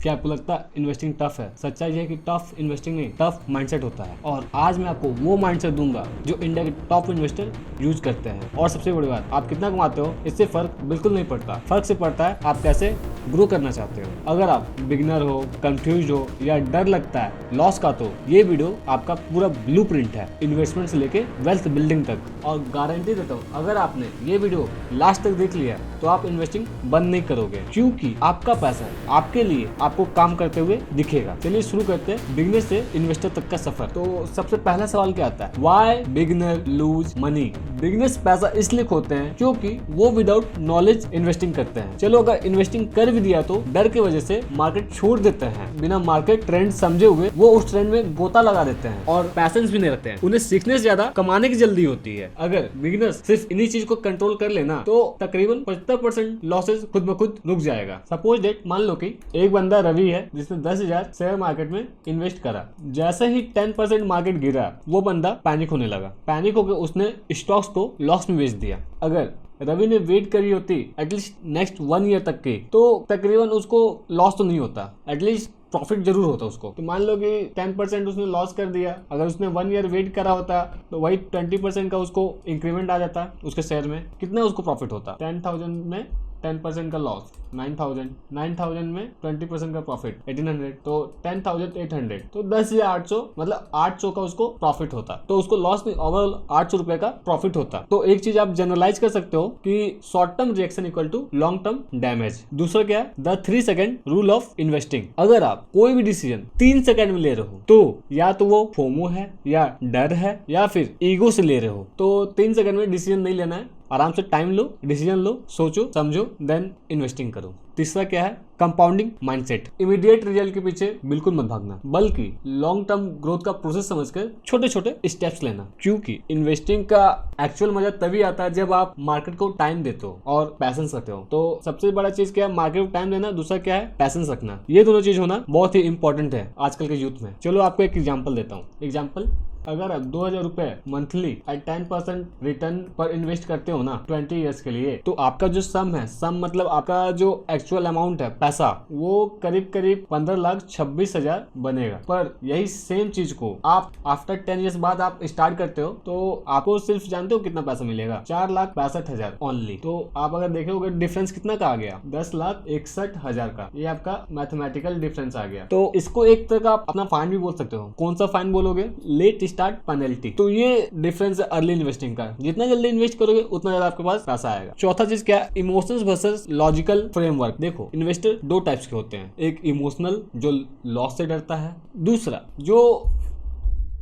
क्या आपको लगता है इन्वेस्टिंग टफ है? सच्चाई है कि टफ इन्वेस्टिंग नहीं, टफ माइंडसेट होता है। और आज मैं आपको वो माइंडसेट दूंगा जो इंडिया के टॉप इन्वेस्टर यूज करते हैं। और सबसे बड़ी बात, आप कितना कमाते हो इससे फर्क बिल्कुल नहीं पड़ता। फर्क से पड़ता है आप कैसे ग्रो करना चाहते हो। अगर आप बिगिनर हो, कंफ्यूज हो या डर लगता है लॉस का, तो ये वीडियो आपका पूरा ब्लूप्रिंट है इन्वेस्टमेंट से लेके वेल्थ बिल्डिंग तक। और गारंटी देता हूँ, अगर आपने ये वीडियो लास्ट तक देख लिया तो आप इन्वेस्टिंग बंद नहीं करोगे, क्योंकि आपका पैसा आपके लिए आपको काम करते हुए दिखेगा। चलिए शुरू करते हैं बिगिनर से इन्वेस्टर तक का सफर। तो सबसे पहला सवाल क्या आता है? Why beginner lose money? Beginners पैसा इसलिए खोते हैं क्योंकि वो विदाउट नॉलेज इन्वेस्टिंग करते हैं। चलो अगर इन्वेस्टिंग कर भी दिया तो डर की वजह से मार्केट छोड़ देते हैं। बिना मार्केट ट्रेंड समझे हुए वो उस ट्रेंड में गोता लगा देते हैं और पैसेंस भी नहीं रखते हैं। उन्हें सीखने से ज्यादा कमाने की जल्दी होती है। अगर बिगिनर्स सिर्फ इन्हीं चीज को कंट्रोल कर लेना तो तकरीबन 75% लॉसेस खुद ब खुद रुक जाएगा। सपोज डेट, मान लो कि एक बंदा रवि है जिसने 10,000 शेयर मार्केट में इन्वेस्ट करा। जैसे ही 10% मार्केट गिरा वो बंदा पैनिक होने लगा। पैनिक होकर उसने स्टॉक्स को लॉस में बेच दिया। अगर रवि ने वेट करी होती एटलीस्ट नेक्स्ट 1 ईयर तक की तो तकरीबन उसको लॉस तो नहीं होता, एटलीस्ट प्रॉफिट जरूर होता उसको। तो मान लो कि 10% उसने लॉस कर दिया। अगर उसने 1 ईयर वेट करा होता तो वही 20% का उसको इंक्रीमेंट आ जाता उसके शेयर में। कितना उसको प्रॉफिट होता? 10,000 में 10% का लॉस 9,000 में 20% का प्रॉफिट 1,800, तो 10,800, तो 10,800, मतलब 800 का उसको प्रॉफिट होता। तो उसको लॉस नहीं, ओवरऑल 800 रुपए का प्रॉफिट होता। तो एक चीज आप जनरलाइज कर सकते हो कि short term reaction equal to long term damage. दूसरा क्या है? The 3 second rule of investing. अगर आप कोई भी डिसीजन 3 सेकंड में ले रहे हो तो या तो वो फोमो है या डर है या फिर ईगो से ले रहे हो। तो 3 सेकंड में डिसीजन नहीं लेना है। आराम से टाइम लो, डिसीजन लो, सोचो समझो, देन इन्वेस्टिंग करो। तीसरा क्या है? Compounding mindset. इमीडिएट रिजल्ट के पीछे बिल्कुल मत भागना, बल्कि लॉन्ग टर्म ग्रोथ का प्रोसेस समझकर छोटे छोटे स्टेप्स लेना। क्योंकि इन्वेस्टिंग का एक्चुअल मजा तभी आता है जब आप मार्केट को टाइम देते हो और पैसेंस रखते हो। तो सबसे बड़ा चीज क्या है? मार्केट को टाइम देना। दूसरा क्या है? पैसेंस रखना। ये दोनों चीज होना बहुत ही इंपॉर्टेंट है आजकल के यूथ में। चलो आपको एक एग्जाम्पल देता हूँ। एग्जाम्पल, अगर आप 2,000 रुपए मंथली एट 10% रिटर्न पर इन्वेस्ट करते हो ना 20 ईयर्स के लिए, तो आपका जो सम है, सम मतलब आपका जो एक्चुअल अमाउंट है पैसा, वो करीब करीब 15,26,000 बनेगा। पर यही सेम चीज को आप आफ्टर 10 ईयर्स बाद आप स्टार्ट करते हो तो आपको सिर्फ जानते हो कितना पैसा मिलेगा? 4,62,000 ओनली। तो आप अगर देखोगे डिफरेंस कितना का आ गया? 10,61,000 का। ये आपका मैथमेटिकल डिफरेंस आ गया। तो इसको एक तरह का आप अपना फाइन भी बोल सकते हो। कौन सा फाइन बोलोगे? Let start penalty. तो ये डिफरेंस है अर्ली इन्वेस्टिंग का। जितना जल्दी इन्वेस्ट करोगे उतना ज्यादा आपके पास पैसा आएगा। चौथा चीज क्या है? Emotions versus logical framework. देखो, इन्वेस्टर 2 टाइप्स के होते हैं। एक इमोशनल जो लॉस से डरता है, दूसरा जो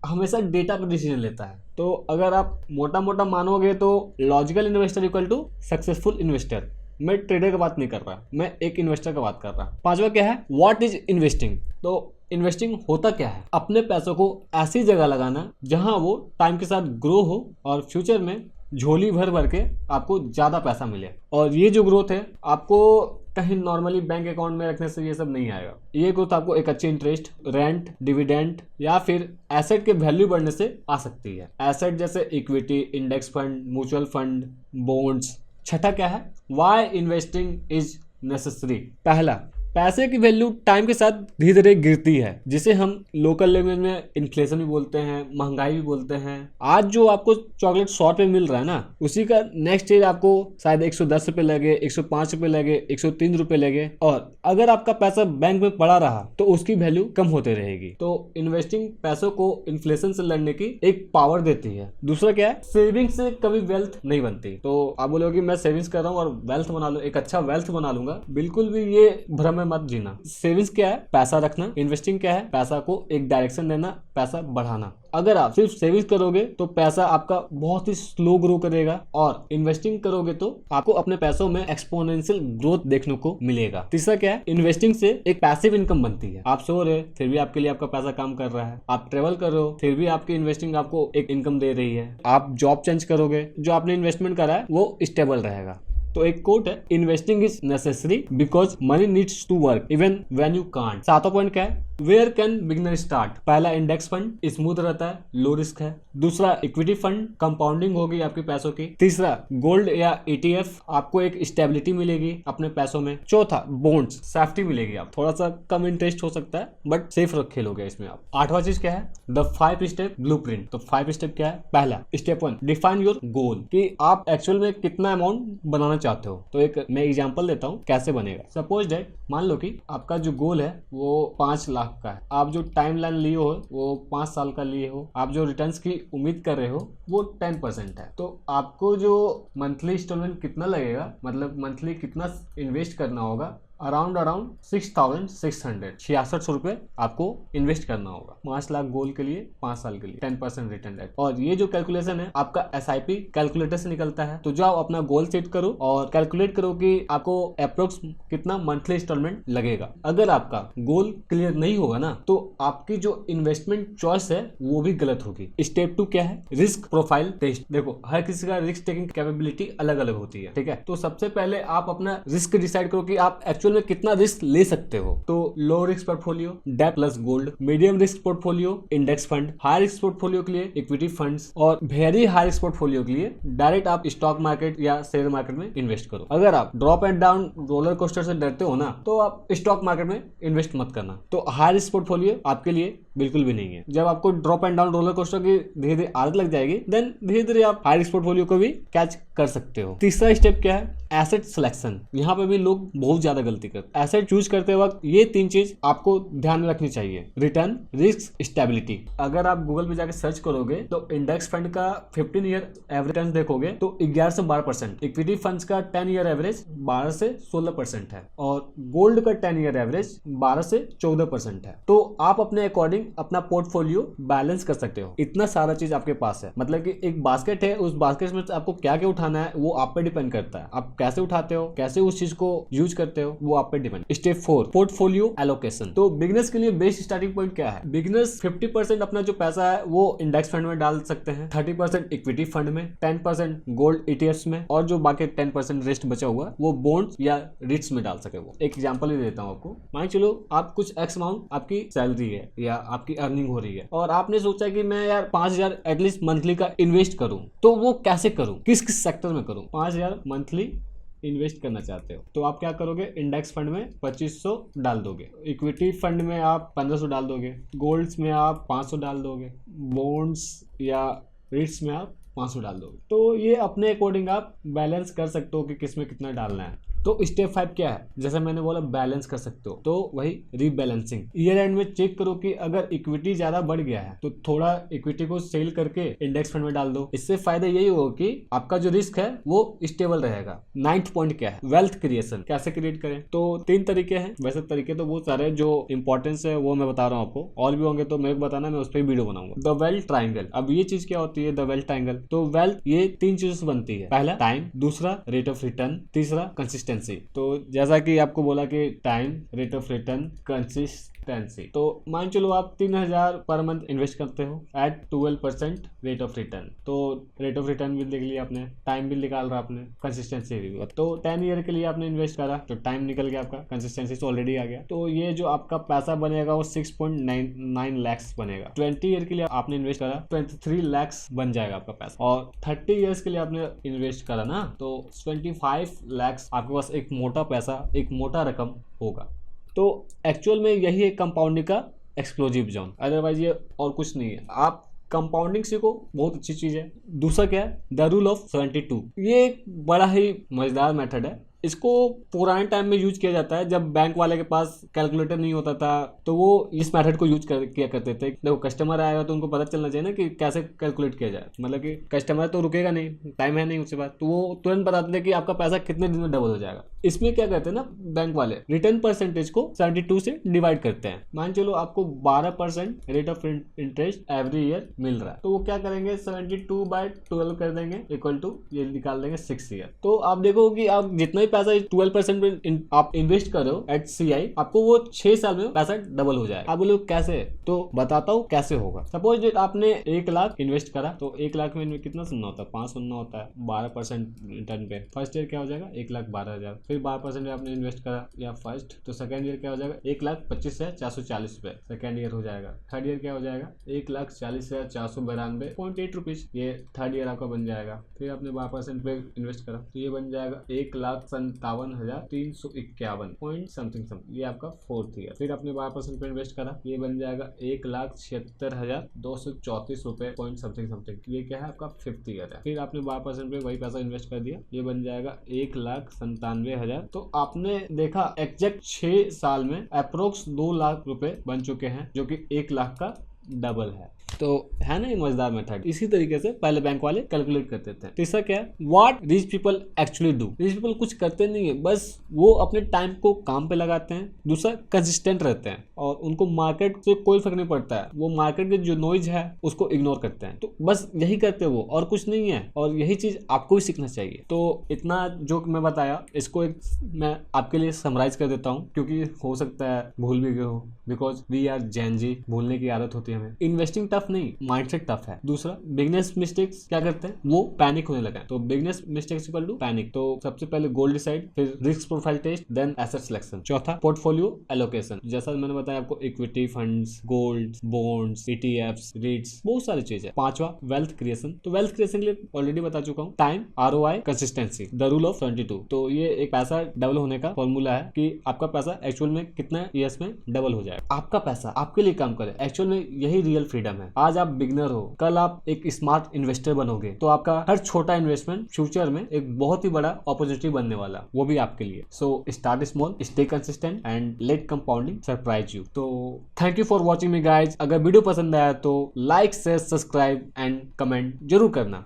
हमेशा डेटा पर डिसीजन लेता है। तो अगर आप मोटा मोटा मानोगे तो logical investor equal to successful investor. मैं ट्रेडर की बात नहीं कर रहा, मैं एक इन्वेस्टर की बात कर रहा। पांचवा क्या है? What is investing. तो इन्वेस्टिंग होता क्या है? अपने पैसों को ऐसी जगह लगाना जहां वो टाइम के साथ ग्रो हो और फ्यूचर में झोली भर भर के आपको ज्यादा पैसा मिले। और ये जो ग्रोथ है आपको कहीं नॉर्मली बैंक अकाउंट में रखने से ये सब नहीं आएगा। ये ग्रोथ आपको एक अच्छी इंटरेस्ट, रेंट, डिविडेंड या फिर एसेट के वैल्यू बढ़ने से आ सकती है। एसेट जैसे equity, index fund, mutual fund, bonds. छठा क्या है? Why investing is necessary. पहला, पैसे की वैल्यू टाइम के साथ धीरे धीरे गिरती है, जिसे हम लोकल लैंग्वेज में इन्फ्लेशन भी बोलते हैं, महंगाई भी बोलते हैं। आज जो आपको चॉकलेट 100 रुपए मिल रहा है ना, उसी का नेक्स्ट स्टेज आपको शायद 110 रुपए लगे, 105 रुपए लगे, 103 रुपए लगे। और अगर आपका पैसा बैंक में पड़ा रहा तो उसकी वैल्यू कम होते रहेगी। तो इन्वेस्टिंग पैसों को इन्फ्लेशन से लड़ने की एक पावर देती है। दूसरा क्या है? सेविंग से कभी वेल्थ नहीं बनती। तो आप बोलोगे मैं सेविंग्स कर रहा हूँ और वेल्थ बना लूँ, एक अच्छा वेल्थ बना लूंगा। बिल्कुल भी ये भ्रम में मत जीना। सेविंग्स क्या है? पैसा रखना। इन्वेस्टिंग क्या है? पैसा को एक डायरेक्शन देना, पैसा बढ़ाना। अगर आप सिर्फ सेविंग्स करोगे तो पैसा आपका बहुत ही स्लो ग्रो करेगा, और इन्वेस्टिंग करोगे तो आपको अपने पैसों में एक्सपोनेंशियल ग्रोथ देखने को मिलेगा। तीसरा क्या है? इन्वेस्टिंग से एक पैसिव इनकम बनती है। आप सो रहे फिर भी आपके लिए आपका पैसा काम कर रहा है। आप ट्रेवल कर रहे हो फिर भी आपकी इन्वेस्टिंग आपको एक इनकम दे रही है। आप जॉब चेंज करोगे, जो आपने इन्वेस्टमेंट करा है वो स्टेबल रहेगा। तो एक कोट है, investing is necessary because money needs to work even when you can't. सातवां पॉइंट क्या है? Where can beginner start? पहला इंडेक्स फंड स्मूथ रहता है, लो रिस्क है। दूसरा इक्विटी फंड, कंपाउंडिंग होगी आपके पैसों की। तीसरा गोल्ड या ETF, आपको एक स्टेबिलिटी मिलेगी अपने पैसों में। चौथा बॉन्ड्स, सेफ्टी मिलेगी, आप थोड़ा सा कम इंटरेस्ट हो सकता है बट सेफ खेलोगे इसमें आप। आठवां चीज क्या है? The 5 step blueprint. तो 5 स्टेप क्या है? पहला स्टेप 1, डिफाइन योर गोल, कि आप एक्चुअल में कितना अमाउंट बनाना चाहते हो। तो एक मैं एग्जांपल देता हूँ कैसे बनेगा। सपोज दैट मान लो कि आपका जो गोल है वो 5 लाख का है, आप जो टाइम लाइन लिए हो वो 5 साल का लिए हो, आप जो रिटर्न्स की उम्मीद कर रहे हो वो 10% है। तो आपको जो मंथली इंस्टॉलमेंट कितना लगेगा, मतलब मंथली कितना इन्वेस्ट करना होगा, अराउंड 6600 रुपए आपको इन्वेस्ट करना होगा 5 लाख गोल के लिए 5 साल के लिए 10% रिटर्न रेट। और ये जो कैलकुलेशन है आपका SIP कैलकुलेटर से निकलता है। तो जाओ अपना गोल सेट करो और कैलकुलेट करो कि आपको अप्रोक्स कितना मंथली इंस्टॉलमेंट लगेगा। अगर आपका गोल क्लियर नहीं होगा ना तो आपकी जो इन्वेस्टमेंट चॉइस है वो भी गलत होगी। स्टेप 2 क्या है? Risk profile test. देखो हर किसी का रिस्क टेकिंग कैपेबिलिटी अलग अलग होती है, ठीक है। तो सबसे पहले आप अपना रिस्क डिसाइड करो कि आप एक्चुअल में कितना रिस्क ले सकते हो। तो low risk portfolio debt plus gold, medium risk portfolio index fund, high risk portfolio के लिए इक्विटी फंड्स और वेरी हाई रिस्क पोर्टफोलियो के लिए डायरेक्ट आप स्टॉक मार्केट या शेयर मार्केट में इन्वेस्ट करो। अगर आप drop and down roller coaster से डरते हो ना तो आप स्टॉक मार्केट में इन्वेस्ट मत करना। तो हाई रिस्क पोर्टफोलियो आपके लिए बिल्कुल भी नहीं है। जब आपको drop and down roller coaster की धीरे धीरे आदत लग जाएगी देन धीरे धीरे आप हाई रिस्क पोर्टफोलियो को भी कैच कर सकते हो। तीसरा स्टेप क्या है? Asset selection. यहाँ पे भी लोग बहुत ज्यादा गलती करते हैं। एसेट चूज करते वक्त ये 3 चीज आपको ध्यान में रखनी चाहिए: रिटर्न, रिस्क, स्टेबिलिटी। अगर आप गूगल पे जाकर सर्च करोगे तो इंडेक्स फंड का 15 ईयर एवरेज रिटर्न देखोगे तो 11 से 12%, इक्विटी फंड्स का 10 ईयर एवरेज 12 से 16% है और गोल्ड का 10 ईयर एवरेज 12 से 14% है। तो आप अपने अकॉर्डिंग अपना पोर्टफोलियो बैलेंस कर सकते हो। इतना सारा चीज आपके पास है, मतलब कि एक बास्केट है, उस बास्केट में आपको क्या क्या उठाना है वो आप पे डिपेंड करता है। आप कैसे उठाते हो, कैसे उस चीज को यूज करते हो वो आप पे डिपेंड। Step 4, portfolio allocation. तो बिगिनर्स के लिए बेस्ट स्टार्टिंग पॉइंट क्या है? बिगिनर्स 50% अपना जो पैसा है वो इंडेक्स फंड में डाल सकते हैं, 30% इक्विटी फंड में, 10% गोल्ड ETFs में और जो बाकी 10% रेस्ट बचा हुआ वो बॉन्ड्स या रिट्स में डाल सके। वो एक एग्जांपल ही देता हूँ आपको। मान चलो आप कुछ X अमाउंट आपकी सैलरी है या आपकी अर्निंग हो रही है और आपने सोचा कि मैं यार 5000 एटलीस्ट मंथली का इन्वेस्ट करूं, तो वो कैसे करूं, किस किस सेक्टर में करूं? 5000 मंथली इन्वेस्ट करना चाहते हो तो आप क्या करोगे? इंडेक्स फंड में 2500 डाल दोगे, इक्विटी फंड में आप 1500 डाल दोगे, गोल्ड्स में आप 500 डाल दोगे, बॉन्ड्स या रिट्स में आप 500 डाल दोगे। तो ये अपने अकॉर्डिंग आप बैलेंस कर सकते हो कि किस में कितना डालना है। तो स्टेप 5 क्या है? जैसे मैंने बोला बैलेंस कर सकते हो, तो वही रीबैलेंसिंग। ईयर एंड में चेक करो कि अगर इक्विटी ज्यादा बढ़ गया है तो थोड़ा इक्विटी को सेल करके इंडेक्स फंड में डाल दो। इससे फायदा यही होगा कि आपका जो रिस्क है वो स्टेबल रहेगा। 9th पॉइंट क्या है? Wealth creation. कैसे क्रिएट करें? तो 3 तरीके हैं, वैसे तरीके तो बहुत सारे, जो इंपॉर्टेंस है वो मैं बता रहा हूँ आपको, और भी होंगे तो मेरे को बताना, मैं उस पर वीडियो बनाऊंगा। The wealth triangle. अब ये चीज क्या होती है द वेल्थ ट्राइंगल? तो वेल्थ ये 3 चीजों से बनती है। पहला टाइम, दूसरा रेट ऑफ रिटर्न, तीसरा कंसिस्टेंसी। तो जैसा कि आपको बोला कि time, rate of return, consistency. तो मान चलो आप 3000 पर मंथ इन्वेस्ट करते हो एट 12% रेट ऑफ रिटर्न। तो रेट ऑफ रिटर्न भी देख लिया आपने, टाइम भी निकाल रहा आपने, कंसिस्टेंसी भी। तो 10 ईयर के लिए आपने इन्वेस्ट करा तो टाइम निकल गया आपका, कंसिस्टेंसी तो ऑलरेडी आ गया। तो ये जो आपका पैसा बनेगा वो 6.9 लाख बनेगा। 20 ईयर के लिए आपने इन्वेस्ट करा 23 लाख बन जाएगा आपका पैसा। और 30 ईयर्स के लिए आपने इन्वेस्ट करा ना तो 25 लाख आपके पास एक मोटा पैसा, एक मोटा रकम होगा। तो एक्चुअल में यही है कंपाउंडिंग का एक्सप्लोजिव जोन, अदरवाइज ये और कुछ नहीं है। आप कंपाउंडिंग सीखो, बहुत अच्छी चीज है। दूसरा क्या है? The rule of 72। ये एक बड़ा ही मजेदार मेथड है। इसको पुराने टाइम में यूज किया जाता है, जब बैंक वाले के पास कैलकुलेटर नहीं होता था तो वो इस मेथड को यूज किया करते थे। देखो कस्टमर आएगा तो उनको पता चलना चाहिए ना कि कैसे कैलकुलेट किया जाए, मतलब कि कस्टमर तो रुकेगा नहीं, टाइम है नहीं उसके बाद, तो वो तुरंत बताते थे कि आपका पैसा कितने दिन में डबल हो जाएगा। इसमें क्या करते हैं ना बैंक वाले, रिटर्न परसेंटेज को 72 से डिवाइड करते हैं। मान चलो आपको 12% rate of interest every year मिल रहा है, तो वो क्या करेंगे 72/12 कर देंगे इक्वल टू ये निकाल देंगे 6 ईयर। तो आप देखो कि आप जितना पैसा 12% में आप इन्वेस्ट कर रहे हो एट CI, आपको वो 6 साल में पैसा डबल हो जाएगा। आप बोले कैसे, तो बताता हूँ कैसे होगा। सपोज आपने 1 लाख इन्वेस्ट करा, तो 1 लाख में कितना सुनना होता है, 5 सुनना होता है, 12% रिटर्न पे। फर्स्ट ईयर क्या हो जाएगा, 1,12,000। फिर 12% में आपने इन्वेस्ट करा या फर्स्ट, तो सेकंड ईयर क्या हो जाएगा, 1,25,440 रुपए सेकंड ईयर हो जाएगा। थर्ड ईयर क्या हो जाएगा, 1,40,492.8 रुपीज, ये थर्ड ईयर आपका बन जाएगा। फिर आपने 12% पे इन्वेस्ट करा, तो ये बन जाएगा 1,57,351 पॉइंट समथिंग, ये आपका फोर्थ ईयर। फिर आपने 12% पे इन्वेस्ट करा, ये बन जाएगा 1,76,234 रुपए पॉइंट समथिंग, ये क्या है आपका फिफ्थ ईयर है। फिर आपने 12% पे वही पैसा इन्वेस्ट कर दिया, ये बन जाएगा 1,97,000। तो आपने देखा एग्जैक्ट 6 साल में अप्रोक्स 2 लाख रुपए बन चुके हैं, जो कि 1 लाख का डबल है। तो है ना ये मजेदार मेथड। इसी तरीके से पहले बैंक वाले कैलकुलेट करते थे। तीसरा क्या है, what rich people actually do. Rich people कुछ करते नहीं है, बस वो अपने टाइम को काम पे लगाते हैं। दूसरा, कंसिस्टेंट रहते हैं और उनको मार्केट से कोई फर्क नहीं पड़ता है, वो मार्केट के जो नॉइज है उसको इग्नोर करते हैं। तो बस यही करते हैं वो, और कुछ नहीं है। और यही चीज आपको भी सीखना चाहिए। तो इतना जो मैं बताया, इसको एक मैं आपके लिए समराइज कर देता हूँ, क्योंकि हो सकता है भूल भी गए हो, बिकॉज वी आर जेन जी, भूलने की आदत होती है हमें। इन्वेस्टिंग टफ नहीं, माइंडसेट टफ है। दूसरा, बिगनेस मिस्टेक्स क्या करते हैं, वो पैनिक होने लगे। तो biggest mistakes equal to panic. तो सबसे पहले गोल डिसाइड, फिर risk profile test, then asset selection. चौथा, पोर्टफोलियो एलोकेशन। जैसा मैंने बताया आपको, equity funds, gold, bonds, ETFs, REITs, बहुत सारी चीजें। पांचवा, वेल्थ क्रिएशन। तो वेल्थ क्रिएशन के लिए ऑलरेडी बता चुका हूँ, time, ROI, consistency, the rule of 22। तो ये एक पैसा डबल होने का फॉर्मूला है कि आपका पैसा एक्चुअल में कितना ईयर्स में डबल हो जाएगा। आपका पैसा आपके लिए काम करे, एक्चुअल में यही रियल फ्रीडम है। आज आप बिगनर हो, कल आप एक स्मार्ट इन्वेस्टर बनोगे, तो आपका हर छोटा इन्वेस्टमेंट फ्यूचर में एक बहुत ही बड़ा अपॉर्चुनिटी बनने वाला, वो भी आपके लिए। So start small, stay consistent and let compounding surprise you. तो thank you for watching me guys. अगर वीडियो पसंद आया तो like, share, subscribe and comment जरूर करना।